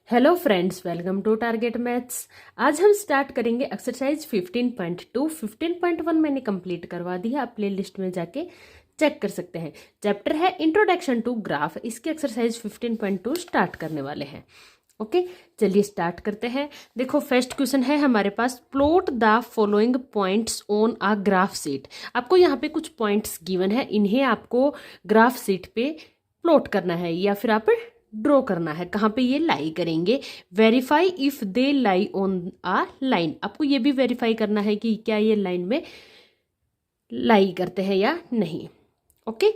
Hello friends, welcome to target maths. आज हम start करेंगे एक्सरसाइज 15.2। 15.1 मैंने कंप्लीट करवा दी है, आप प्ले लिस्ट में जाके चेक कर सकते हैं। चैप्टर है इंट्रोडक्शन टू ग्राफ, इसकी एक्सरसाइज 15.2 स्टार्ट करने वाले हैं। ओके, चलिए स्टार्ट करते हैं। देखो, फर्स्ट क्वेश्चन है हमारे पास, plot the following points on a graph sheet. आपको यहाँ पे कुछ पॉइंट्स गिवन है, इन्हें आपको ग्राफ शीट पे प्लॉट करना है या फिर आप ड्रॉ करना है। कहाँ पे ये लाई करेंगे? Verify if they lie on a line. आपको ये भी वेरीफाई करना है कि क्या ये लाइन में लाई करते हैं या नहीं। ओके,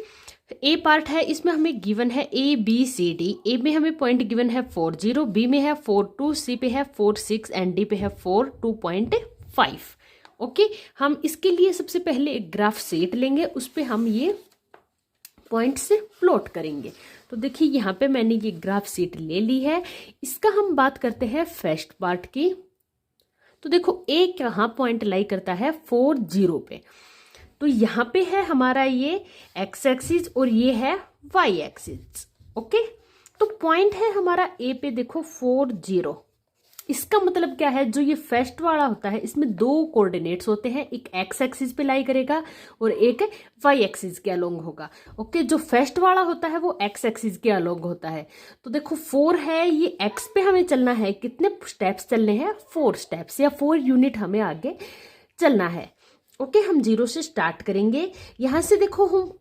ए पार्ट है, इसमें हमें गिवन है ए बी सी डी। ए में हमें पॉइंट गिवन है 4 0, बी में है 4 2, सी पे है 4 6 एंड डी पे है 4 2.5। ओके, हम इसके लिए सबसे पहले एक ग्राफ शीट लेंगे, उस पे हम ये पॉइंट से प्लॉट करेंगे। तो देखिए यहाँ पे मैंने ये ग्राफ शीट ले ली है। इसका हम बात करते हैं फर्स्ट पार्ट की। तो देखो ए कहाँ पॉइंट लाई करता है? 4 0 पे। तो यहाँ पे है हमारा ये एक्स एक्सिस और ये है वाई एक्सिस। ओके, तो पॉइंट है हमारा ए पे, देखो 4 0। इसका मतलब क्या है? जो ये फर्स्ट वाला होता है इसमें दो कोऑर्डिनेट्स होते हैं, एक एक्स एक्सिस पे लाई करेगा और एक वाई एक्सिस के अलोंग होगा। ओके, जो फर्स्ट वाला होता है वो एक्स एक्सिस के अलोंग होता है। तो देखो 4 है, ये एक्स पे हमें चलना है। कितने स्टेप्स चलने हैं? 4 स्टेप्स या 4 यूनिट हमें आगे चलना है। ओके, हम 0 से स्टार्ट करेंगे। यहां से देखो हम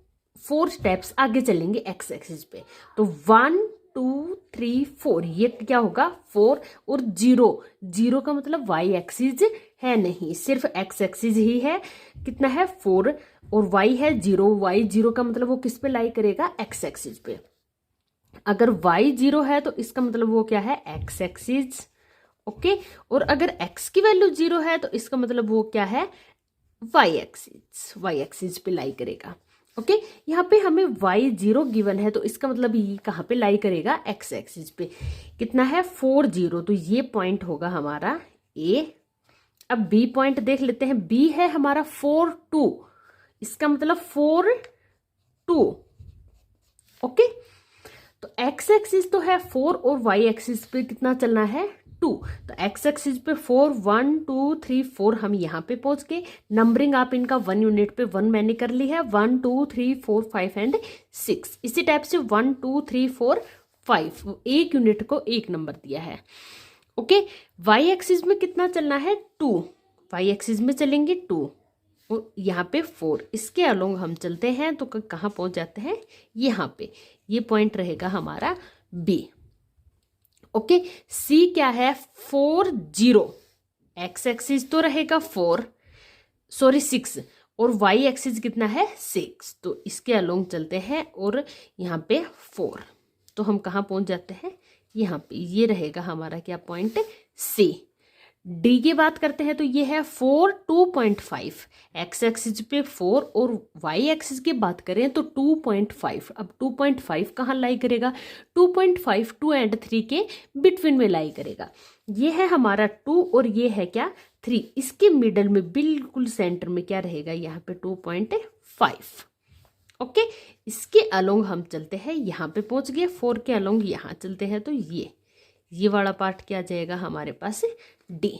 4 स्टेप्स आगे चलेंगे एक्स एक्सिस पे। तो 1 2 3 4, ये क्या होगा? 4 और 0। 0 का मतलब वाई एक्सिस है नहीं, सिर्फ एक्स एक्सिस ही है। कितना है? 4 और वाई है 0। वाई 0 का मतलब वो किस पे लाई करेगा? एक्स एक्सिस पे। अगर वाई 0 है तो इसका मतलब वो क्या है? X axis. ओके, और अगर एक्स की वैल्यू 0 है तो इसका मतलब वो क्या है? Y axis. वाई एक्सिस पे लाई करेगा। ओके, यहाँ पे हमें y 0 गिवन है, तो इसका मतलब ये कहाँ पे लाई करेगा? x एक्सिस पे। कितना है? 4 0। तो ये पॉइंट होगा हमारा a। अब b पॉइंट देख लेते हैं। b है हमारा 4 2, इसका मतलब 4 2। ओके, तो x एक्सिस तो है 4 और y एक्सिस पे कितना चलना है? 2। तो x एक्सिस पे 4 1 2 3 4, हम यहाँ पे पहुंच गए। नंबरिंग आप इनका 1 यूनिट पे 1 मैंने कर ली है। 1 2 3 4 5 एंड 6। इसी टाइप से 1 2 3 4 5, एक यूनिट को एक नंबर दिया है। ओके, y एक्सिस में कितना चलना है? 2। y एक्सिस में चलेंगे 2 और यहाँ पे 4। इसके अलोंग हम चलते हैं तो कहाँ पहुंच जाते हैं? यहाँ पे। ये पॉइंट रहेगा हमारा B। ओके, सी क्या है? 4 0। एक्स एक्सिस तो रहेगा 4, सॉरी 6, और वाई एक्सिस कितना है? 6। तो इसके अलोंग चलते हैं और यहाँ पे 4। तो हम कहाँ पहुंच जाते हैं? यहाँ पे। ये रहेगा हमारा क्या पॉइंट? सी। डी की बात करते हैं तो ये है 4 2.5। एक्स एक्सिस पे 4 और वाई एक्सिस की बात करें तो 2.5। अब 2.5 कहाँ लाई करेगा? 2.5 2 एंड 3 के बिटवीन में लाई करेगा। ये है हमारा 2 और ये है क्या? 3। इसके मिडल में बिल्कुल सेंटर में क्या रहेगा? यहाँ पे 2.5। ओके, इसके अलोंग हम चलते हैं, यहाँ पे पहुंच गए। 4 के अलोंग यहाँ चलते हैं तो ये वाला पार्ट क्या जाएगा हमारे पास? डी।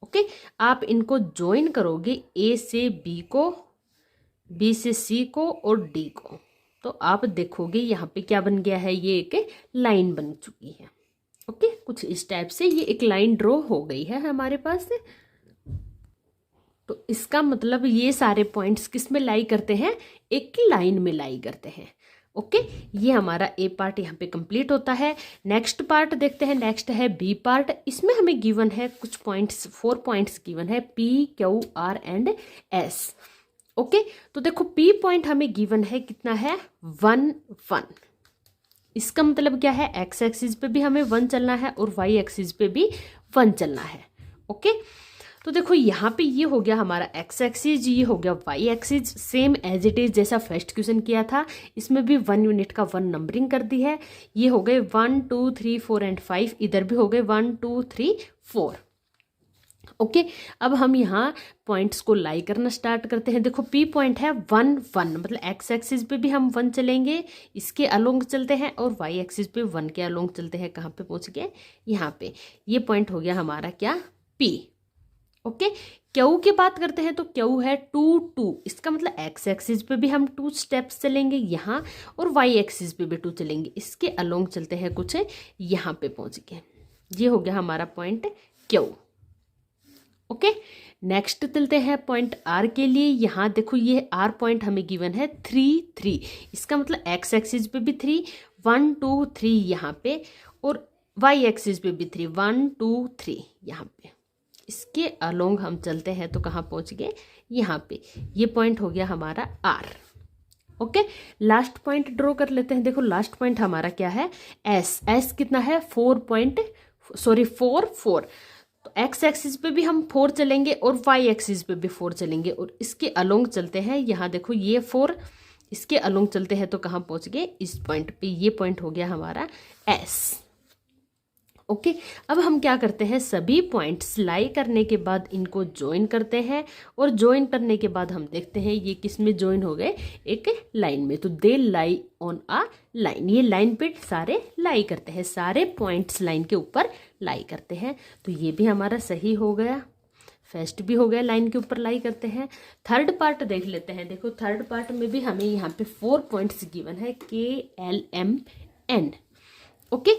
ओके, आप इनको ज्वाइन करोगे, ए से बी को, बी से सी को और डी को, तो आप देखोगे यहाँ पे क्या बन गया है? ये एक लाइन बन चुकी है। ओके, कुछ इस टाइप से ये एक लाइन ड्रॉ हो गई है हमारे पास। तो इसका मतलब ये सारे पॉइंट्स किस में लाई करते हैं? एक लाइन में लाई करते हैं। ओके, ये हमारा ए पार्ट यहाँ पे कंप्लीट होता है। नेक्स्ट पार्ट देखते हैं। नेक्स्ट है बी पार्ट। इसमें हमें गिवन है कुछ पॉइंट्स, 4 पॉइंट्स गिवन है, P Q R and S. Okay, तो देखो पी पॉइंट हमें गिवन है, कितना है? 1 1। इसका मतलब क्या है? एक्स एक्सिस पे भी हमें 1 चलना है और वाई एक्सिस पे भी 1 चलना है। ओके, तो देखो यहाँ पे ये हो गया हमारा एक्स एक्सिस, ये हो गया y axis, same as it is जैसा फर्स्ट क्वेश्चन किया था। इसमें भी 1 यूनिट का 1 नंबरिंग कर दी है। ये हो गए 1 2 3 4 एंड 5। इधर भी हो गए 1 2 3 4। ओके अब हम यहाँ पॉइंट्स को लाई करना स्टार्ट करते हैं। देखो पी पॉइंट है 1 1, मतलब एक्स एक्सिस पे भी हम 1 चलेंगे, इसके अलोंग चलते हैं, और वाई एक्सिस पे 1 के अलोंग चलते हैं। कहाँ पे पहुँच गए? यहाँ पे। ये पॉइंट हो गया हमारा क्या? पी। ओके क्यू की बात करते हैं तो क्यू है 2 2, इसका मतलब एक्स एक्सिस पे भी हम 2 स्टेप्स चलेंगे यहाँ, और वाई एक्सिस पे भी 2 चलेंगे, इसके अलोंग चलते हैं कुछ यहाँ पे पहुँच गए। ये हो गया हमारा पॉइंट क्यू। ओके नेक्स्ट चलते हैं पॉइंट आर के लिए। यहाँ देखो ये आर पॉइंट हमें गिवन है 3 3, इसका मतलब एक्स एक्सिस पे भी 3 1 2 3 यहाँ पे, और वाई एक्सिस पे भी 3 1 2 3 यहाँ पे। इसके अलोंग हम चलते हैं तो कहाँ पहुँच गए? यहाँ पे। ये पॉइंट हो गया हमारा R. Okay last point draw कर लेते हैं। देखो लास्ट पॉइंट हमारा क्या है? एस। एस कितना है? 4 4। तो एक्स एक्सिस पे भी हम 4 चलेंगे और वाई एक्सिस पे भी 4 चलेंगे, और इसके अलोंग चलते हैं। यहाँ देखो ये 4, इसके अलोंग चलते हैं तो कहाँ पहुँच गए? इस पॉइंट पे। ये पॉइंट हो गया हमारा एस। ओके अब हम क्या करते हैं? सभी पॉइंट्स लाई करने के बाद इनको ज्वाइन करते हैं, और ज्वाइन करने के बाद हम देखते हैं ये किस में ज्वाइन हो गए? एक लाइन में। तो दे लाई ऑन अ लाइन, ये लाइन पे सारे लाई करते हैं, सारे पॉइंट्स लाइन के ऊपर लाई करते हैं। तो ये भी हमारा सही हो गया, फर्स्ट भी हो गया, लाइन के ऊपर लाई करते हैं। थर्ड पार्ट देख लेते हैं। देखो थर्ड पार्ट में भी हमें यहाँ पे 4 पॉइंट्स गिवन है, KLMN। ओके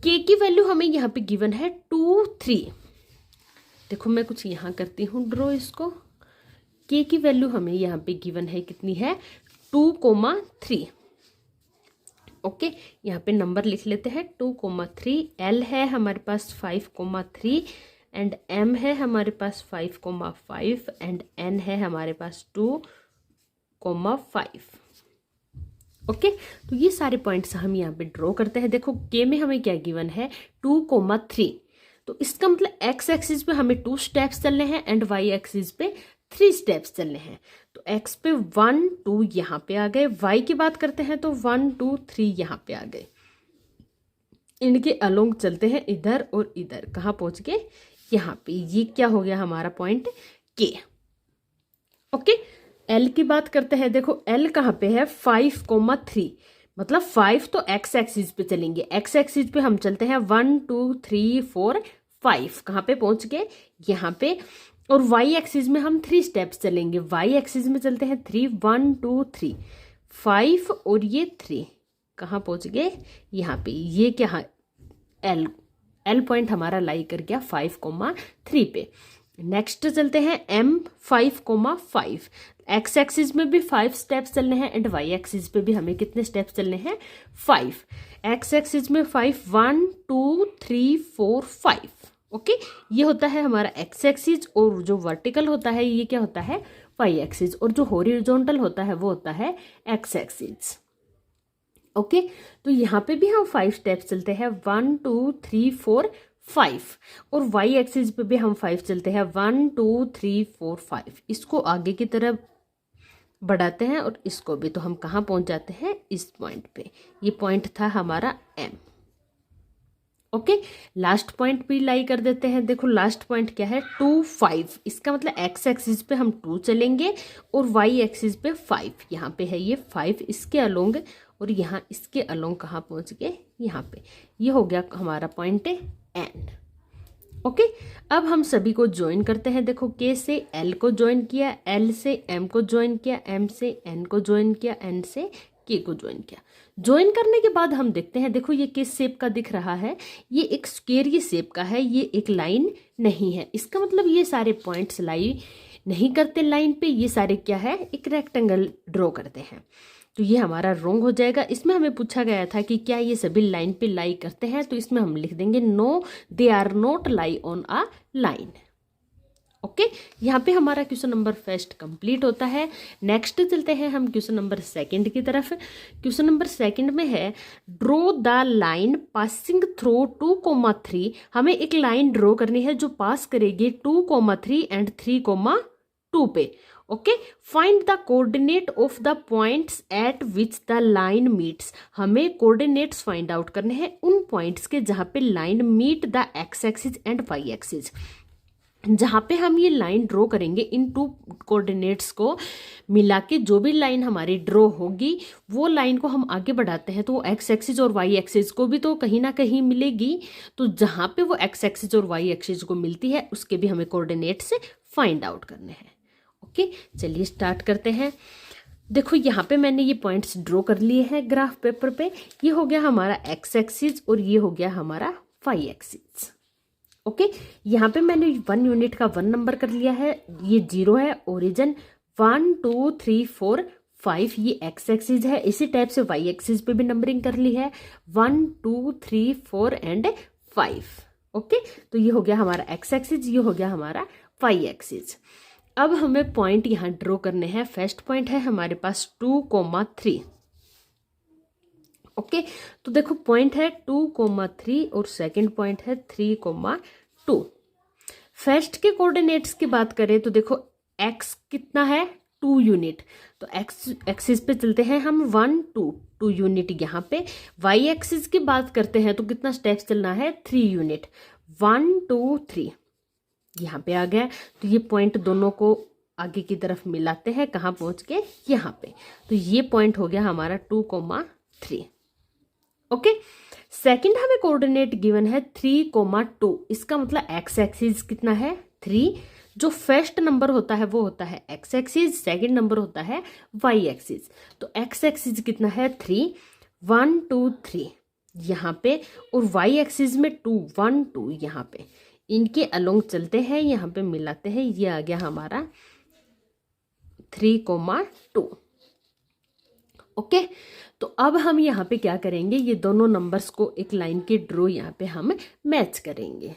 के की वैल्यू हमें यहाँ पे गिवन है 2 3। देखो मैं कुछ यहाँ करती हूँ ड्रॉ इसको। के की वैल्यू हमें यहाँ पे गिवन है, कितनी है? 2,3। ओके यहाँ पे नंबर लिख लेते हैं 2,3। एल है हमारे पास 5,3, एंड एम है हमारे पास 5,5, एंड एन है हमारे पास 2,5। ओके तो ये सारे पॉइंट्स हम यहाँ पे ड्रॉ करते हैं। देखो के में हमें क्या गिवन है? 2,3। तो इसका मतलब एक्स एक्सिस पे हमें 2 स्टेप्स चलने हैं, एंड वाई एक्सिस पे 3 स्टेप्स चलने हैं। तो एक्स पे 1 2 यहाँ पे आ गए, वाई की बात करते हैं तो 1 2 3 यहाँ पे आ गए। इनके अलोंग चलते हैं इधर और इधर, कहाँ पहुँच गए? यहाँ पे। ये क्या हो गया हमारा पॉइंट? के। ओके एल की बात करते हैं। देखो एल कहाँ पे है? 5,3, मतलब 5 तो एक्स एक्सिस पे चलेंगे, एक्स एक्सिस पे हम चलते हैं 1 2 3 4 5, कहाँ पे पहुंच गए? यहाँ पे। और वाई एक्सिस में हम 3 स्टेप्स चलेंगे, वाई एक्सिस में चलते हैं 3 1 2 3 5, और ये 3 कहाँ पहुंच गए? यहाँ पे। ये क्या? एल पॉइंट हमारा लाई कर गया 5,3 पे। नेक्स्ट चलते हैं M 5,5। एक्स एक्सिस में भी 5 स्टेप्स चलने हैं, एंड वाई एक्सिस पे भी हमें कितने स्टेप्स चलने हैं? 5। एक्स एक्सिस में 5 1 2 3 4 5। ओके ये होता है हमारा एक्स एक्सिस, और जो वर्टिकल होता है ये क्या होता है? वाई एक्सिस, और जो हॉरिजॉन्टल होता है वो होता है एक्स एक्सिस। ओके तो यहाँ पे भी हम 5 स्टेप्स चलते हैं, 1 2 3 4 5, और वाई एक्सिस पे भी हम 5 चलते हैं, 1 2 3 4 5। इसको आगे की तरफ बढ़ाते हैं, और इसको भी, तो हम कहाँ पहुंच जाते हैं? इस पॉइंट पे। ये पॉइंट था हमारा M। ओके लास्ट पॉइंट भी लाई कर देते हैं। देखो लास्ट पॉइंट क्या है? 2 5, इसका मतलब एक्स एक्सिस पे हम 2 चलेंगे, और वाई एक्सिस पे 5, यहाँ पे है ये 5, इसके अलोंग, और यहाँ इसके अलोंग कहाँ पहुँच गए? यहाँ पे। ये हो गया हमारा पॉइंट N। ओके अब हम सभी को ज्वाइन करते हैं। देखो के से एल को ज्वाइन किया, एल से एम को ज्वाइन किया, एम से एन को ज्वाइन किया, एन से के को ज्वाइन किया। ज्वाइन करने के बाद हम देखते हैं, देखो ये किस शेप का दिख रहा है? ये एक स्क्वेयर शेप का है, ये एक लाइन नहीं है। इसका मतलब ये सारे पॉइंट्स लाई नहीं करते लाइन पे, ये सारे क्या है? एक रेक्टेंगल ड्रॉ करते हैं। तो ये हमारा रॉन्ग हो जाएगा। इसमें हमें पूछा गया था कि क्या ये सभी लाइन पे लाई करते हैं, तो इसमें हम लिख देंगे no they are not lie on a line. Okay यहाँ पे हमारा क्वेश्चन नंबर फर्स्ट कंप्लीट होता है। नेक्स्ट चलते हैं हम क्वेश्चन नंबर सेकंड की तरफ। क्वेश्चन नंबर सेकंड में है draw the line passing through 2,3। हमें एक लाइन ड्रॉ करनी है जो पास करेगी 2,3 एंड 3,2 पे। Okay find the coordinate of the points at which the line meets. हमें कोऑर्डिनेट्स फाइंड आउट करने हैं उन पॉइंट्स के जहां पे line meet the x axis and y axis. जहाँ पे हम ये लाइन ड्रॉ करेंगे, इन टू कोऑर्डिनेट्स को मिला के जो भी लाइन हमारी ड्रॉ होगी वो लाइन को हम आगे बढ़ाते हैं तो वो एक्स एक्सिस और वाई एक्सिस को भी तो कहीं ना कहीं मिलेगी। तो जहाँ पे वो एक्स एक्सिस और वाई एक्सिस को मिलती है उसके भी हमें कोऑर्डिनेट्स फाइंड आउट करने हैं। ओके, चलिए स्टार्ट करते हैं। देखो यहाँ पे मैंने ये पॉइंट्स ड्रॉ कर लिए हैं ग्राफ पेपर पे। ये हो गया हमारा एक्स एक्सिस और ये हो गया हमारा वाई एक्सिस। ओके, यहाँ पे मैंने 1 यूनिट का 1 नंबर कर लिया है, ये 0 है ओरिजिन। 1 2 3 4 5 ये एक्स एक्सिस है। इसी टाइप से वाई एक्सिस पे भी नंबरिंग कर ली है, 1 2 3 4 एंड 5। ओके, तो ये हो गया हमारा एक्स एक्सिस, ये हो गया हमारा वाई एक्सिस। अब हमें पॉइंट यहाँ ड्रॉ करने हैं। फर्स्ट पॉइंट है हमारे पास 2,3। ओके, तो देखो पॉइंट है 2,3 और सेकंड पॉइंट है 3,2। फर्स्ट के कोऑर्डिनेट्स की बात करें तो देखो एक्स कितना है 2 यूनिट, तो एक्स एक्सिस पे चलते हैं हम 1 2 यूनिट यहाँ पे। वाई एक्सिस की बात करते हैं तो कितना स्टेप्स चलना है 3 यूनिट, 1 2 3 यहाँ पे आ गया। तो ये पॉइंट दोनों को आगे की तरफ मिलाते हैं, कहाँ पहुंच के यहाँ पे। तो ये पॉइंट हो गया हमारा 2,3। ओके, सेकंड हमें कोऑर्डिनेट गिवन है 3,2। इसका मतलब एक्स एक्सिस कितना है 3। जो फर्स्ट नंबर होता है वो होता है एक्स एक्सिस, सेकंड नंबर होता है वाई एक्सिस। तो एक्स एक्सिस कितना है 3, 1 2 3 यहाँ पे, और वाई एक्सिस में 2 1 2 यहाँ पे। इनके अलोंग चलते हैं, यहाँ पे मिलाते हैं, ये आ गया हमारा 3,2। ओके, तो अब हम यहाँ पे क्या करेंगे, ये दोनों नंबर्स को एक लाइन के ड्रॉ यहाँ पे हम मैच करेंगे।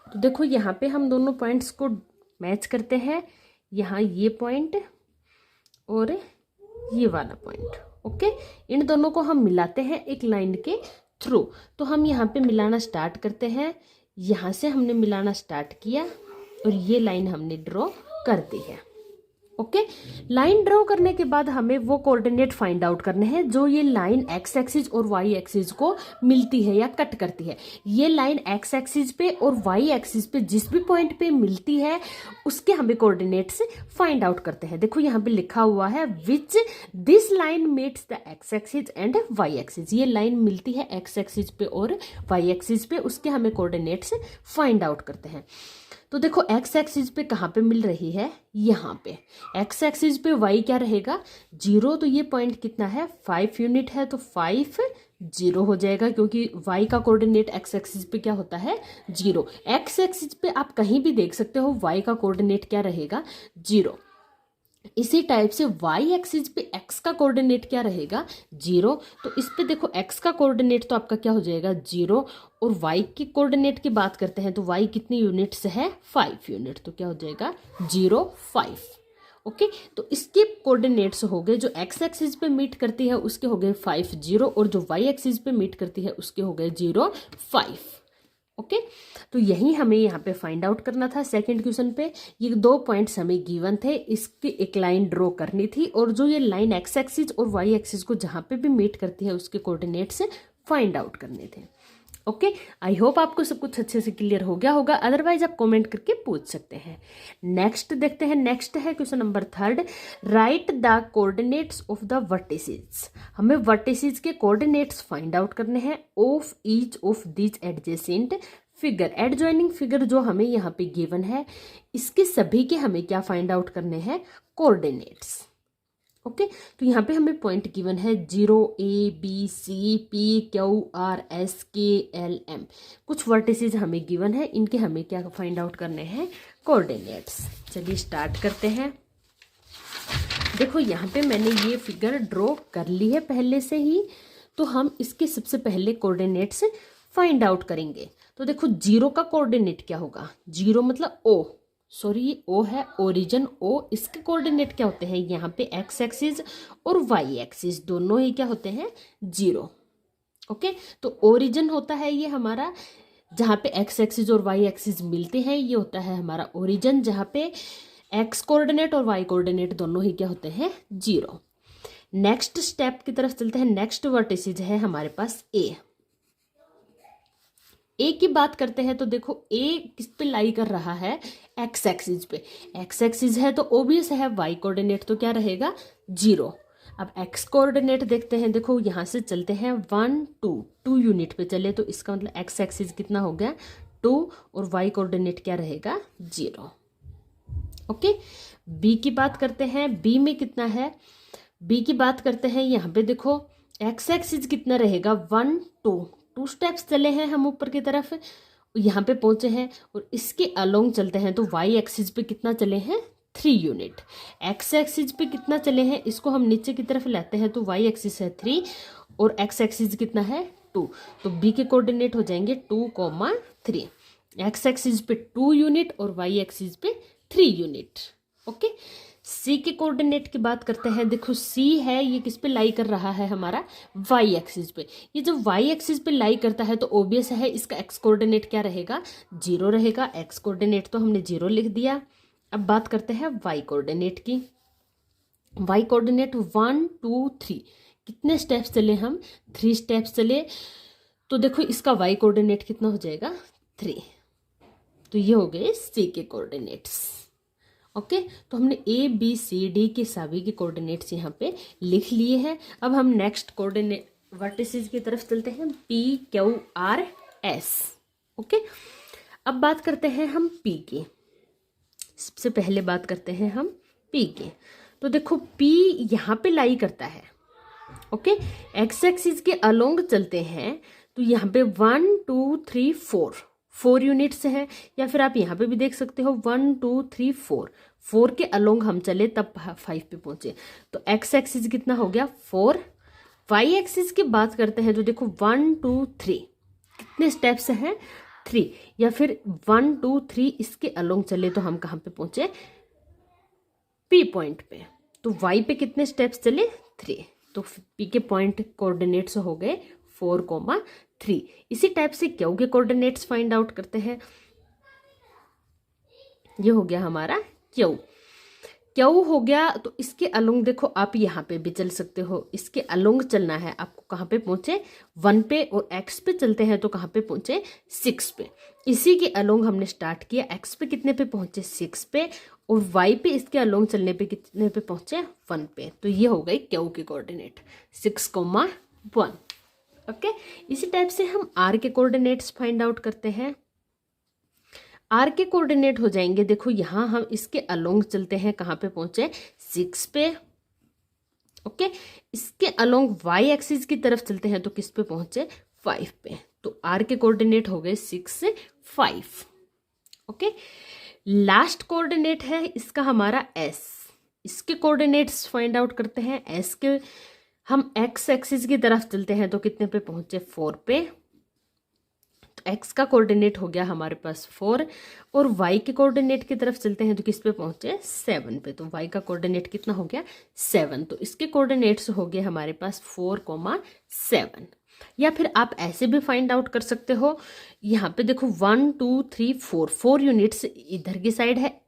तो देखो यहाँ पे हम दोनों पॉइंट्स को मैच करते हैं, यहाँ ये पॉइंट और ये वाला पॉइंट। ओके, इन दोनों को हम मिलाते हैं एक लाइन के थ्रू। तो हम यहाँ पे मिलाना स्टार्ट करते हैं, यहाँ से हमने मिलाना स्टार्ट किया और ये लाइन हमने ड्रॉ कर दी है। ओके, लाइन ड्रॉ करने के बाद हमें वो कोऑर्डिनेट फाइंड आउट करने हैं जो ये लाइन एक्स एक्सिस और वाई एक्सिस को मिलती है या कट करती है। ये लाइन एक्स एक्सिस पे और वाई एक्सिस पे जिस भी पॉइंट पे मिलती है उसके हमें कोऑर्डिनेट्स फाइंड आउट करते हैं। देखो यहाँ पे लिखा हुआ है which this line meets the x axis and y axis. ये लाइन मिलती है एक्स एक्सिस पे और वाई एक्सिस पे, उसके हमें कोऑर्डिनेट्स फाइंड आउट करते हैं। तो देखो एक्स एक्सिस पे कहाँ पे मिल रही है, यहाँ पे। एक्स एक्सिस पे वाई क्या रहेगा 0, तो ये पॉइंट कितना है 5 यूनिट है, तो 5 0 हो जाएगा क्योंकि वाई का कोऑर्डिनेट एक्स एक्सिस पे क्या होता है 0। एक्स एक्सिस पे आप कहीं भी देख सकते हो वाई का कोऑर्डिनेट क्या रहेगा 0। इसी टाइप से वाई एक्सिस पे एक्स का कोऑर्डिनेट क्या रहेगा 0। तो इस पे देखो एक्स का कोऑर्डिनेट तो आपका क्या हो जाएगा 0, और वाई के कोऑर्डिनेट की बात करते हैं तो वाई कितनी यूनिट्स है 5 यूनिट, तो क्या हो जाएगा 0 5। ओके, तो इसके कोऑर्डिनेट्स हो गए जो एक्स एक्सिस पे मीट करती है उसके हो गए 5 0, और जो वाई एक्सिस पे मीट करती है उसके हो गए 0 5। ओके, तो यही हमें यहाँ पे फाइंड आउट करना था। सेकंड क्वेश्चन पे ये 2 पॉइंट्स हमें गिवन थे, इसकी एक लाइन ड्रॉ करनी थी और जो ये लाइन एक्स एक्सिस और वाई एक्सिस को जहाँ पे भी मीट करती है उसके कोऑर्डिनेट्स फाइंड आउट करने थे। ओके, आई होप आपको सब कुछ अच्छे से क्लियर हो गया होगा, अदरवाइज आप कमेंट करके पूछ सकते हैं। नेक्स्ट देखते हैं, नेक्स्ट है question number 3, right the coordinates of the vertices. हमें वर्टिसेस के कोऑर्डिनेट्स फाइंड आउट करने हैं of each of this adjacent figure. Adjoining figure जो हमें यहाँ पे गिवन है इसके सभी के हमें क्या फाइंड आउट करने हैं कोऑर्डिनेट्स। ओके, तो यहाँ पे हमें पॉइंट गिवन है 0 A B C P Q R S K L M। कुछ वर्टिसेस हमें गिवन है, इनके हमें क्या फाइंड आउट करने हैं कोऑर्डिनेट्स। चलिए स्टार्ट करते हैं। देखो यहाँ पे मैंने ये फिगर ड्रॉ कर ली है पहले से ही, तो हम इसके सबसे पहले कोऑर्डिनेट्स फाइंड आउट करेंगे। तो देखो 0 का कोऑर्डिनेट क्या होगा, 0 मतलब O, सॉरी ये O है ओरिजिन O। इसके कोऑर्डिनेट क्या होते हैं यहाँ पे एक्स एक्सिस और वाई एक्सिस दोनों ही क्या होते हैं 0। ओके, तो ओरिजिन होता है ये हमारा जहाँ पे एक्स एक्सिस और वाई एक्सिस मिलते हैं, ये होता है हमारा ओरिजिन जहाँ पे एक्स कोऑर्डिनेट और वाई कोऑर्डिनेट दोनों ही क्या होते हैं 0। नेक्स्ट स्टेप की तरफ चलते हैं। नेक्स्ट वर्टिसेस है हमारे पास A। ए की बात करते हैं तो देखो ए किस पे लाई कर रहा है, एक्स एक्सिस पे। एक्स एक्सिस है तो ओबियस है वाई कोऑर्डिनेट तो क्या रहेगा, 0। अब एक्स कोऑर्डिनेट देखते हैं, देखो यहाँ से चलते हैं 1 2 यूनिट पे चले तो इसका मतलब एक्स एक्सिस कितना हो गया 2 और वाई कोऑर्डिनेट क्या रहेगा 0। ओके, बी की बात करते हैं, बी में कितना है, बी की बात करते हैं, यहाँ पे देखो एक्स एक्सिस कितना रहेगा 1 2 स्टेप्स चले हैं हम ऊपर की तरफ, यहाँ पे पहुंचे हैं और इसके अलोंग चलते हैं तो वाई एक्सिस पे कितना चले हैं 3 यूनिट। एक्स एक्सिस पे कितना चले हैं, इसको हम नीचे की तरफ लाते हैं तो वाई एक्सिस है 3 और एक्स एक्सिस कितना है 2, तो बी के कोऑर्डिनेट हो जाएंगे 2,3। एक्स एक्सिस पे 2 यूनिट और वाई एक्सिस पे 3 यूनिट। ओके, सी के कोऑर्डिनेट की बात करते हैं, देखो सी है ये किस पे लाई कर रहा है हमारा वाई एक्सिस पे। ये जब वाई एक्सिस पे लाई करता है तो ओबियस है इसका एक्स कोऑर्डिनेट क्या रहेगा 0 रहेगा। एक्स कोऑर्डिनेट तो हमने 0 लिख दिया। अब बात करते हैं वाई कोऑर्डिनेट की। वाई कोऑर्डिनेट 1 2 3, कितने स्टेप्स चले हम 3 स्टेप्स चले, तो देखो इसका वाई कोऑर्डिनेट कितना हो जाएगा 3। तो ये हो गए सी के कोऑर्डिनेट्स। ओके, तो हमने ए बी सी डी के सभी के कोऑर्डिनेट्स यहाँ पे लिख लिए हैं। अब हम नेक्स्ट कोऑर्डिनेट वर्टिसेस की तरफ चलते हैं, P Q R S. Okay, अब बात करते हैं हम पी की। सबसे पहले बात करते हैं हम पी के, तो देखो पी यहाँ पे लाई करता है। ओके, एक्स एक्सिस के अलोंग चलते हैं तो यहाँ पे 1 2 3 4 यूनिट्स है, या फिर आप यहाँ पे भी देख सकते हो 1 2 3 4 के अलोंग हम चले तब 5 पे पहुंचे, तो एक्स एक्सिस कितना हो गया 4। वाई एक्सिस की बात करते हैं तो देखो 1 2 3, कितने स्टेप्स हैं 3, या फिर 1 2 3 इसके अलोंग चले तो हम कहाँ पे पहुंचे पी पॉइंट पे, तो वाई पे कितने स्टेप्स चले 3, तो पी के पॉइंट कोऑर्डिनेट्स हो गए 4,3। इसी टाइप से क्यू के कोऑर्डिनेट्स फाइंड आउट करते हैं। ये हो गया हमारा क्यू हो गया, तो इसके अलोंग देखो आप यहाँ पे भी चल सकते हो, इसके अलोंग चलना है आपको, कहाँ पे पहुंचे 1 पे, और एक्स पे चलते हैं तो कहाँ पे पहुंचे 6 पे। इसी के अलोंग हमने स्टार्ट किया, एक्स पे कितने पे पहुंचे 6 पे, और वाई पे इसके अलोंग चलने पे कितने पे पहुंचे 1 पे, तो ये हो गई क्यू के कोऑर्डिनेट 6,1। ओके, इसी टाइप से हम आर के कोऑर्डिनेट्स फाइंड आउट करते हैं। आर के कोऑर्डिनेट हो जाएंगे, देखो यहाँ हम इसके अलोंग चलते हैं, कहाँ पे पहुंचे 6 पे। ओके, इसके अलोंग वाई एक्सिस की तरफ चलते हैं तो किस पे पहुंचे 5 पे, तो आर के कोऑर्डिनेट हो गए 6 से 5। ओके, लास्ट कोऑर्डिनेट है इसका हमारा एस, इसके कोऑर्डिनेट्स फाइंड आउट करते हैं। एस के हम एक्स एक्सिस की तरफ चलते हैं तो कितने पे पहुंचे 4 पे, तो एक्स का कोऑर्डिनेट हो गया हमारे पास 4, और वाई के कोऑर्डिनेट की तरफ चलते हैं तो किस पे पहुंचे 7 पे, तो वाई का कोऑर्डिनेट कितना हो गया 7, तो इसके कोऑर्डिनेट्स हो गए हमारे पास 4,7। या फिर आप ऐसे भी फाइंड आउट कर सकते हो, यहाँ पे देखो 1 2 3 4 यूनिट्स इधर की साइड है,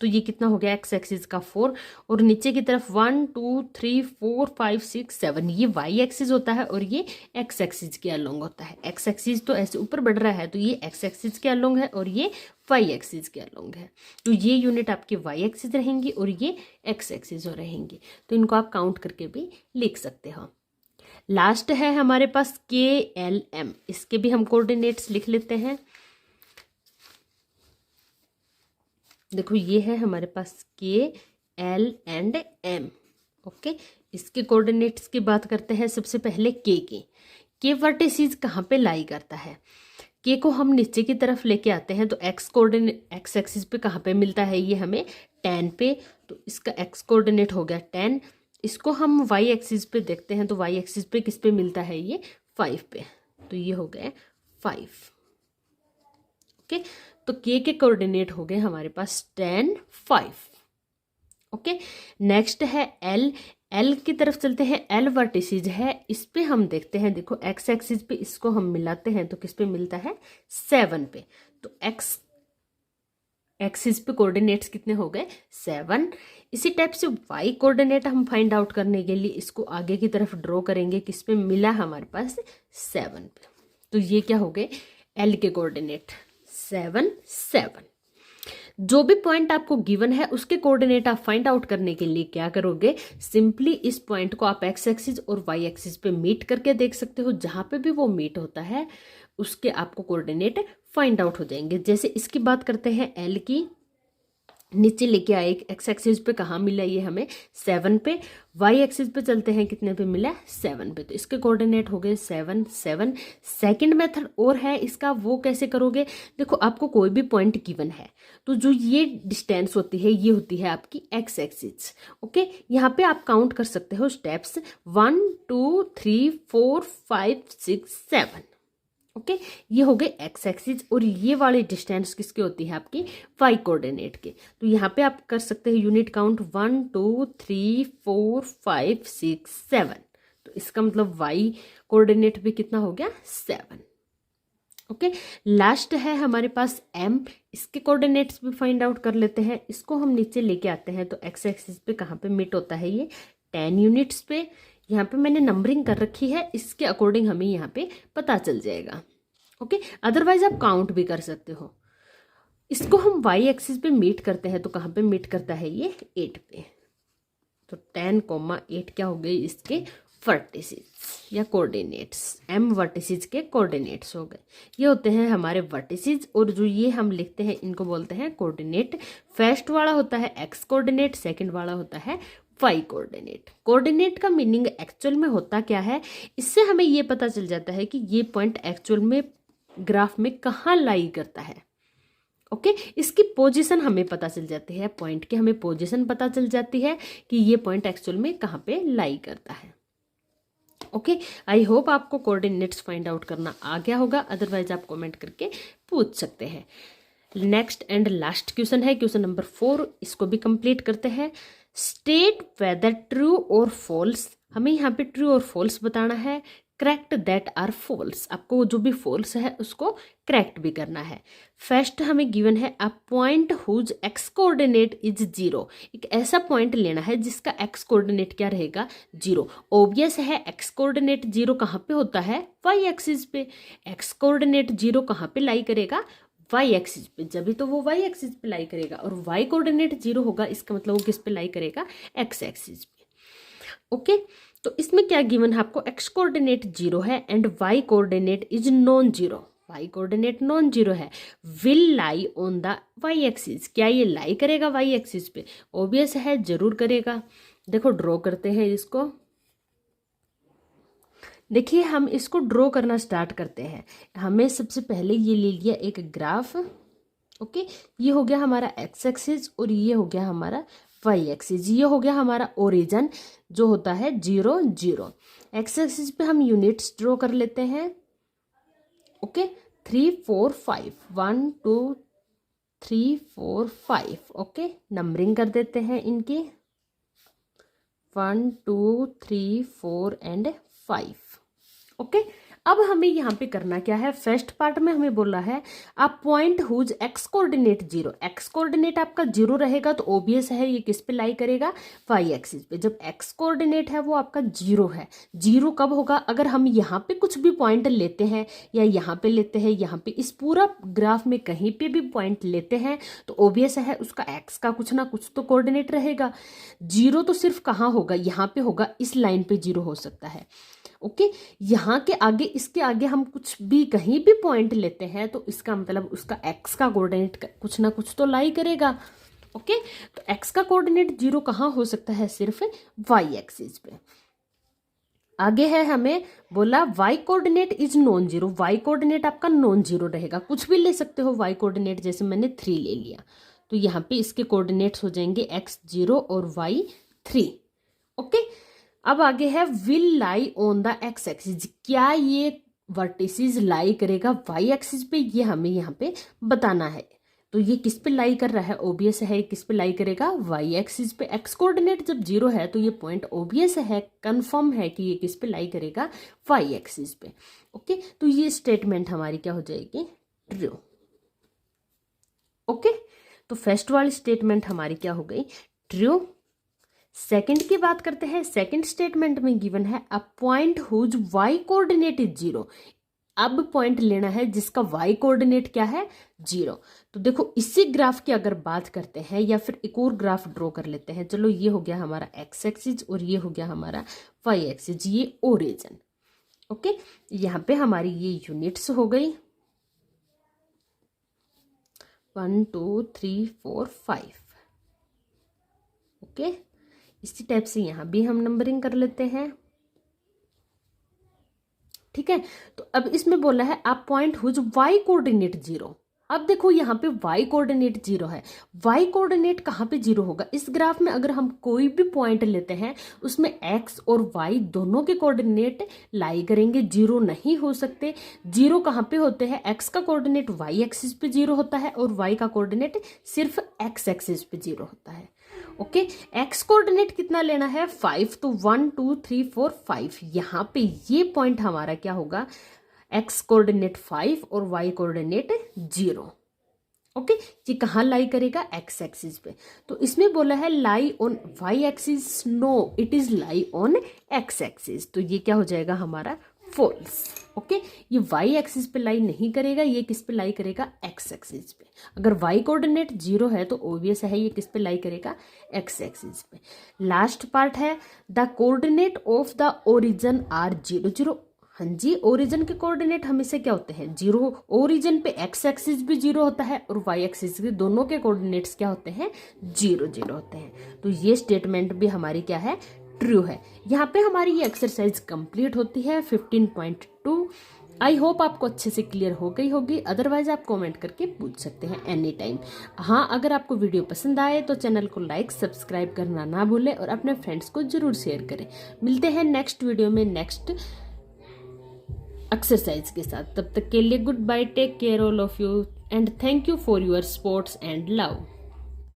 तो ये कितना हो गया एक्स एक्सिस का 4, और नीचे की तरफ 1 2 3 4 5 6 7 ये वाई एक्सिस होता है और ये एक्स एक्सिस के अलोंग होता है। एक्स एक्सिस तो ऐसे ऊपर बढ़ रहा है तो ये एक्स एक्सिस के अलोंग है और ये वाई एक्सिस के अलोंग है, तो ये यूनिट आपकी वाई एक्सिस रहेंगी और ये एक्स एक्सिस हो रहेंगी, तो इनको आप काउंट करके भी लिख सकते हो। लास्ट है हमारे पास के एल एम, इसके भी हम कोऑर्डिनेट्स लिख लेते हैं। देखो ये है हमारे पास के एल एंड एम। ओके, इसके कोऑर्डिनेट्स की बात करते हैं। सबसे पहले के वर्टिसेस कहाँ पे लाई करता है, के को हम नीचे की तरफ लेके आते हैं तो एक्स कोऑर्डिनेट एक्स एक्सिस पे कहाँ पे मिलता है ये हमें 10 पे, तो इसका एक्स कोऑर्डिनेट हो गया 10। इसको हम वाई एक्सिस पे देखते हैं तो वाई एक्सिस पे किस पे मिलता है ये 5 पे, तो ये हो गए 5। ओके, तो के कोऑर्डिनेट हो गए हमारे पास 10 5। ओके, नेक्स्ट है एल की तरफ चलते हैं। एल वर्टिसेस है, इस पे हम देखते हैं, देखो एक्स एक्सिस पे इसको हम मिलाते हैं तो किस पे मिलता है 7 पे, तो एक्स एक्सिस पे कोऑर्डिनेट्स कितने हो गए 7। इसी टाइप से वाई कोऑर्डिनेट हम फाइंड आउट करने के लिए इसको आगे की तरफ ड्रॉ करेंगे, किस पे मिला हमारे पास 7 पे, तो ये क्या हो गए एल के कोऑर्डिनेट 7 7। जो भी पॉइंट आपको गिवन है उसके कोऑर्डिनेट आप फाइंड आउट करने के लिए क्या करोगे, सिंपली इस पॉइंट को आप एक्स एक्सिस और वाई एक्सिस पे मीट करके देख सकते हो। जहां पे भी वो मीट होता है उसके आपको कोऑर्डिनेट फाइंड आउट हो जाएंगे। जैसे इसकी बात करते हैं एल की, नीचे लेके आए एक्स एक्सिस पे कहाँ मिला ये हमें 7 पे, वाई एक्सिस पे चलते हैं कितने पे मिला 7 पे, तो इसके कोऑर्डिनेट हो गए 7 7। सेकंड मेथड और है इसका, वो कैसे करोगे, देखो आपको कोई भी पॉइंट गिवन है तो जो ये डिस्टेंस होती है ये होती है आपकी एक्स एक्सिस। ओके, यहाँ पे आप काउंट कर सकते हो स्टेप्स 1 2 3 4 5 6 7। ओके, ये हो गए एक्स एक्सिस और ये वाली डिस्टेंस किसके होती है आपकी वाई कोऑर्डिनेट के। तो यहाँ पे आप कर सकते हैं यूनिट काउंट 1 2 3 4 5 6 7। तो इसका मतलब वाई कोऑर्डिनेट भी कितना हो गया 7। ओके, लास्ट है हमारे पास एम, इसके कोऑर्डिनेट्स भी फाइंड आउट कर लेते हैं। इसको हम नीचे लेके आते हैं तो एक्स एक्सिस पे कहाँ पे मीट होता है ये 10 यूनिट्स पे। यहाँ पे मैंने नंबरिंग कर रखी है, इसके अकॉर्डिंग हमें यहाँ पे पता चल जाएगा। ओके, अदरवाइज आप काउंट भी कर सकते हो। इसको हम वाई एक्सिस पे मीट करते हैं तो कहाँ पे मीट करता है ये 8 पे। तो 10,8 क्या हो गई इसके वर्टिसेस या कोऑर्डिनेट्स, एम वर्टिसेस के कोऑर्डिनेट्स हो गए। ये होते हैं हमारे वर्टिसेस और जो ये हम लिखते हैं इनको बोलते हैं कोऑर्डिनेट। फर्स्ट वाला होता है एक्स कोऑर्डिनेट, सेकंड वाला होता है वाई कोऑर्डिनेट। कोऑर्डिनेट का मीनिंग एक्चुअल में होता क्या है, इससे हमें ये पता चल जाता है कि ये पॉइंट एक्चुअल में ग्राफ में कहाँ लाई करता है। ओके, इसकी पोजीशन हमें पता चल जाती है, पॉइंट की हमें पोजीशन पता चल जाती है कि ये पॉइंट एक्चुअल में कहाँ पे लाई करता है। ओके, आई होप आपको कोऑर्डिनेट्स फाइंड आउट करना आ गया होगा, अदरवाइज आप कमेंट करके पूछ सकते हैं। नेक्स्ट एंड लास्ट क्वेश्चन है क्वेश्चन नंबर 4, इसको भी कंप्लीट करते हैं। स्टेट वेदर ट्रू और फॉल्स, हमें यहाँ पे ट्रू और फॉल्स बताना है। करेक्ट दैट आर फॉल्स, आपको जो भी फॉल्स है उसको करेक्ट भी करना है। फर्स्ट हमें गिवन है a point whose x coordinate is 0, एक ऐसा पॉइंट लेना है जिसका एक्स कोऑर्डिनेट क्या रहेगा 0। ऑब्वियस है एक्स कोऑर्डिनेट 0 कहाँ पे होता है वाई एक्सिस पे, एक्स कोऑर्डिनेट 0 कहाँ पे लाई करेगा वाई एक्सिस पे, जब भी तो वो वाई एक्सिस पे लाई करेगा। और वाई कोऑर्डिनेट 0 होगा इसका मतलब वो किस पे लाई करेगा एक्स एक्सिस पे। ओके, तो इसमें क्या गिवन है आपको, एक्स कोऑर्डिनेट 0 है and y coordinate is non zero, y coordinate non zero है। Will lie on the y axis, क्या ये लाई करेगा वाई एक्सिस पे, ऑब्वियस है जरूर करेगा। देखो ड्रॉ करते हैं इसको, देखिए हम इसको ड्रॉ करना स्टार्ट करते हैं। हमें सबसे पहले ये ले लिया एक ग्राफ। ओके, ये हो गया हमारा एक्स एक्सिस और ये हो गया हमारा वाई एक्सिस, ये हो गया हमारा ओरिजिन जो होता है 0 0। एक्स एक्सिस पे हम यूनिट्स ड्रॉ कर लेते हैं। ओके, 3 4 5 1 2 3 4 5। ओके, नंबरिंग कर देते हैं इनकी 1 2 3 4 एंड 5। ओके, अब हमें यहाँ पे करना क्या है, फर्स्ट पार्ट में हमें बोला है a point whose x coordinate 0, x coordinate आपका 0 रहेगा तो ओबियस है ये किस पे लाई करेगा वाई एक्सिस पे। जब एक्स कोऑर्डिनेट है वो आपका 0 है, 0 कब होगा अगर हम यहाँ पे कुछ भी पॉइंट लेते हैं या यहाँ पे लेते हैं, यहाँ पे इस पूरा ग्राफ में कहीं पे भी पॉइंट लेते हैं तो ओबियस है उसका एक्स का कुछ ना कुछ तो कोऑर्डिनेट रहेगा। 0 तो सिर्फ कहाँ होगा, यहाँ पे होगा, इस लाइन पे 0 हो सकता है। ओके, यहाँ के आगे इसके आगे हम कुछ भी कहीं भी पॉइंट लेते हैं तो इसका मतलब उसका एक्स का कोऑर्डिनेट कुछ ना कुछ तो लाई करेगा। ओके, तो एक्स का कोऑर्डिनेट 0 कहाँ हो सकता है, सिर्फ वाई एक्सिस पे। आगे है हमें बोला y coordinate is non zero, y coordinate आपका नॉन जीरो रहेगा, कुछ भी ले सकते हो वाई कोऑर्डिनेट, जैसे मैंने 3 ले लिया तो यहाँ पे इसके कोऑर्डिनेट्स हो जाएंगे x0 और y3। ओके, अब आगे है will lie on the x axis, क्या ये वर्टिसेस लाई करेगा वाई एक्सिस पे, ये हमें यहाँ पे बताना है। तो ये किस पे लाई कर रहा है, ओबियस है किस पे लाई करेगा वाई एक्सिस पे। एक्स कोऑर्डिनेट जब 0 है तो ये पॉइंट ओबियस है, कंफर्म है कि ये किस पे लाई करेगा वाई एक्सिस पे। ओके, तो ये स्टेटमेंट हमारी क्या हो जाएगी ट्रू। ओके, तो फर्स्ट वाली स्टेटमेंट हमारी क्या हो गई ट्रू। सेकंड की बात करते हैं, सेकंड स्टेटमेंट में गिवन है a point whose y coordinate is 0, अब पॉइंट लेना है जिसका y कोऑर्डिनेट क्या है 0। तो देखो इसी ग्राफ की अगर बात करते हैं या फिर एक और ग्राफ ड्रॉ कर लेते हैं। चलो ये हो गया हमारा x एक्सिस और ये हो गया हमारा y एक्सिस, ये ओरिजिन। ओके, यहाँ पे हमारी ये यूनिट्स हो गई 1 2 3 4 5। ओके, इसी टाइप से यहाँ भी हम नंबरिंग कर लेते हैं। ठीक है, तो अब इसमें बोला है आप पॉइंट हुज y कोऑर्डिनेट 0। अब देखो यहाँ पे y कोऑर्डिनेट 0 है। y कोऑर्डिनेट कहाँ पे 0 होगा? इस ग्राफ में अगर हम कोई भी पॉइंट लेते हैं उसमें x और y दोनों के कोऑर्डिनेट लाई करेंगे, 0 नहीं हो सकते। 0 कहाँ पे होते हैं? x का कोऑर्डिनेट y एक्सिस पे 0 होता है और y का कोऑर्डिनेट सिर्फ x एक्सिस पे 0 होता है। ओके, x कोऑर्डिनेट कितना लेना है 5, तो 1 2 3 4 5। यहाँ पे ये पॉइंट हमारा क्या होगा? x कोऑर्डिनेट 5 और y कोऑर्डिनेट 0। ओके, ये कहाँ लाई करेगा? x एक्सिस पे। तो इसमें बोला है lie on y axis, no it is lie on x axis. तो ये क्या हो जाएगा हमारा? फॉल्स। ओके, ये y एक्सिस पे लाई नहीं करेगा, ये किस पे लाई करेगा? x एक्सिस पे। अगर y कोऑर्डिनेट 0 है तो ऑब्वियस है ये किस पे लाई करेगा? x एक्सिस पे। लास्ट पार्ट है the coordinate of the origin are 0 0। हाँ जी, ओरिजिन के कोऑर्डिनेट हमेशा क्या होते हैं? 0। ओरिजिन पे x एक्सिस भी 0 होता है और y एक्सिस के दोनों के कोऑर्डिनेट्स क्या होते हैं? 0 0 होते हैं। तो ये स्टेटमेंट भी हमारी क्या है? ट्रू है। यहाँ पे हमारी ये एक्सरसाइज कंप्लीट होती है 15.2। आई होप आपको अच्छे से क्लियर हो गई होगी, अदरवाइज आप कमेंट करके पूछ सकते हैं एनी टाइम। हाँ, अगर आपको वीडियो पसंद आए तो चैनल को लाइक सब्सक्राइब करना ना भूलें और अपने फ्रेंड्स को जरूर शेयर करें। मिलते हैं नेक्स्ट वीडियो में नेक्स्ट एक्सरसाइज के साथ। तब तक के लिए goodbye, take care all of you and thank you for your supports and love.